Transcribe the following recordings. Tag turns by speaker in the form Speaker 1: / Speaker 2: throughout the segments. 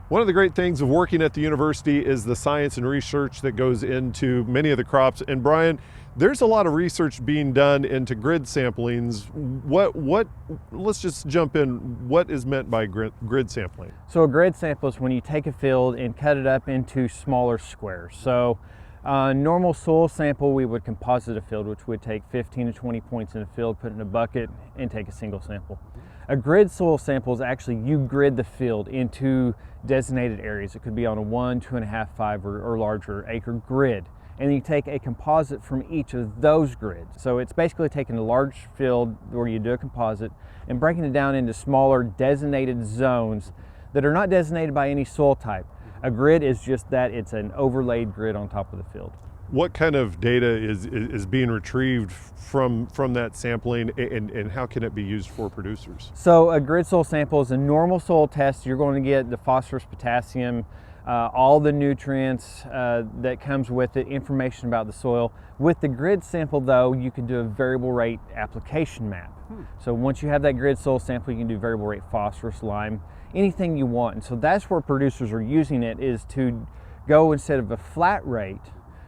Speaker 1: One of the great things of working at the university is the science and research that goes into many of the crops. And Brian, there's a lot of research being done into grid samplings. Let's just jump in. What is meant by grid sampling?
Speaker 2: So a grid sample is when you take a field and cut it up into smaller squares. So normal soil sample, we would composite a field, which would take 15 to 20 points in a field, put it in a bucket, and take a single sample. A grid soil sample is actually you grid the field into designated areas. It could be on a 1, 2.5, 5, or larger acre grid. And you take a composite from each of those grids. So it's basically taking a large field where you do a composite and breaking it down into smaller designated zones that are not designated by any soil type. A grid is just that, it's an overlaid grid on top of the field.
Speaker 1: What kind of data is being retrieved from that sampling, and how can it be used for producers?
Speaker 2: So a grid soil sample is a normal soil test. You're going to get the phosphorus, potassium, all the nutrients that comes with it, information about the soil. With the grid sample though, you can do a variable rate application map. So once you have that grid soil sample, you can do variable rate phosphorus, lime, anything you want. And so that's where producers are using it, is to go, instead of a flat rate,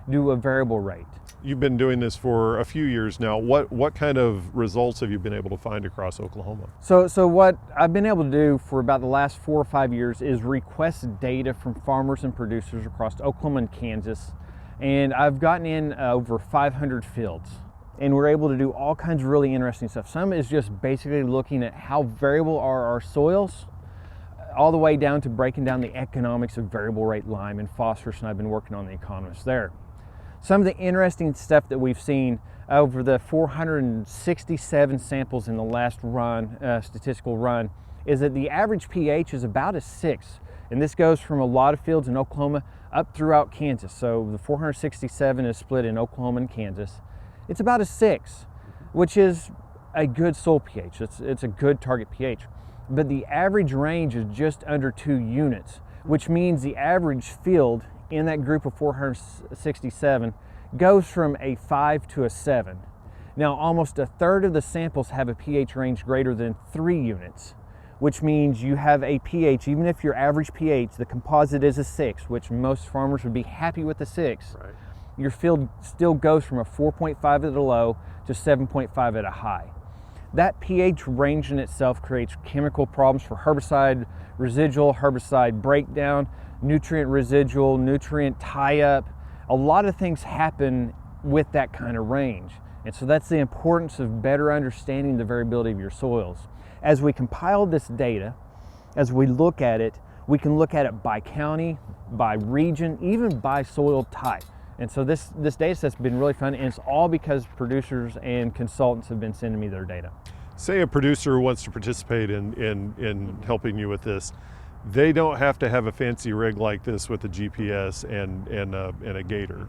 Speaker 2: do a variable rate.
Speaker 1: You've been doing this for a few years now. What kind of results have you been able to find across Oklahoma?
Speaker 2: So what I've been able to do for about the last 4 or 5 years is request data from farmers and producers across Oklahoma and Kansas. And I've gotten in over 500 fields. And we're able to do all kinds of really interesting stuff. Some is just basically looking at how variable are our soils, all the way down to breaking down the economics of variable rate lime and phosphorus, and I've been working on the economists there. Some of the interesting stuff that we've seen over the 467 samples in the last run, statistical run, is that the average pH is about a 6. And this goes from a lot of fields in Oklahoma up throughout Kansas. So the 467 is split in Oklahoma and Kansas. It's about a 6, which is a good soil pH. It's a good target pH. But the average range is just under 2 units, which means the average field in that group of 467 goes from a 5 to a 7. Now, almost a third of the samples have a pH range greater than 3 units, which means you have a pH, even if your average pH, the composite is a 6, which most farmers would be happy with a 6, right. Your field still goes from a 4.5 at a low to 7.5 at a high. That pH range in itself creates chemical problems for herbicide residual, herbicide breakdown, nutrient residual, nutrient tie-up. A lot of things happen with that kind of range. And so that's the importance of better understanding the variability of your soils. As we compile this data, as we look at it, we can look at it by county, by region, even by soil type. And so this data set's been really fun, and it's all because producers and consultants have been sending me their data.
Speaker 1: Say a producer wants to participate in helping you with this. They don't have to have a fancy rig like this with a GPS and a gator.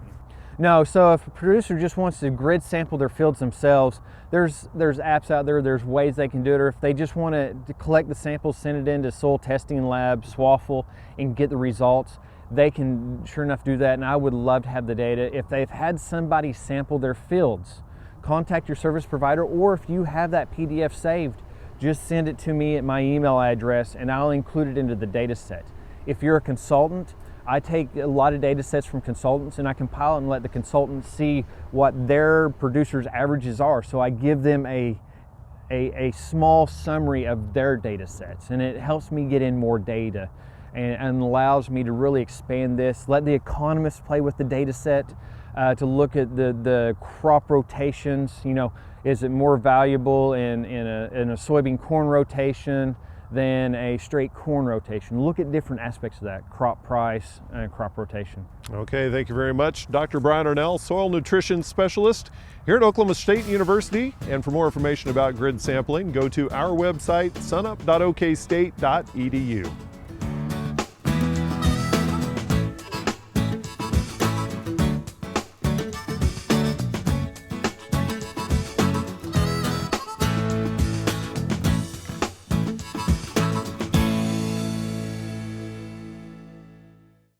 Speaker 2: No, so if a producer just wants to grid sample their fields themselves, there's apps out there, there's ways they can do it. Or if they just want to collect the samples, send it into soil testing lab, SWAFL, and get the results, they can sure enough do that. And I would love to have the data. If they've had somebody sample their fields, contact your service provider, or if you have that PDF saved, just send it to me at my email address and I'll include it into the data set. If you're a consultant, I take a lot of data sets from consultants and I compile it and let the consultant see what their producers' averages are. So I give them a small summary of their data sets, and it helps me get in more data and allows me to really expand this, let the economists play with the data set to look at the crop rotations. You know, is it more valuable in a soybean corn rotation than a straight corn rotation? Look at different aspects of that, crop price and crop rotation.
Speaker 1: Okay, thank you very mumuch. Dr. Brian Arnall, Soil Nutrition Specialist here at Oklahoma State University. And for more information about grid sampling, go to our website, sunup.okstate.edu.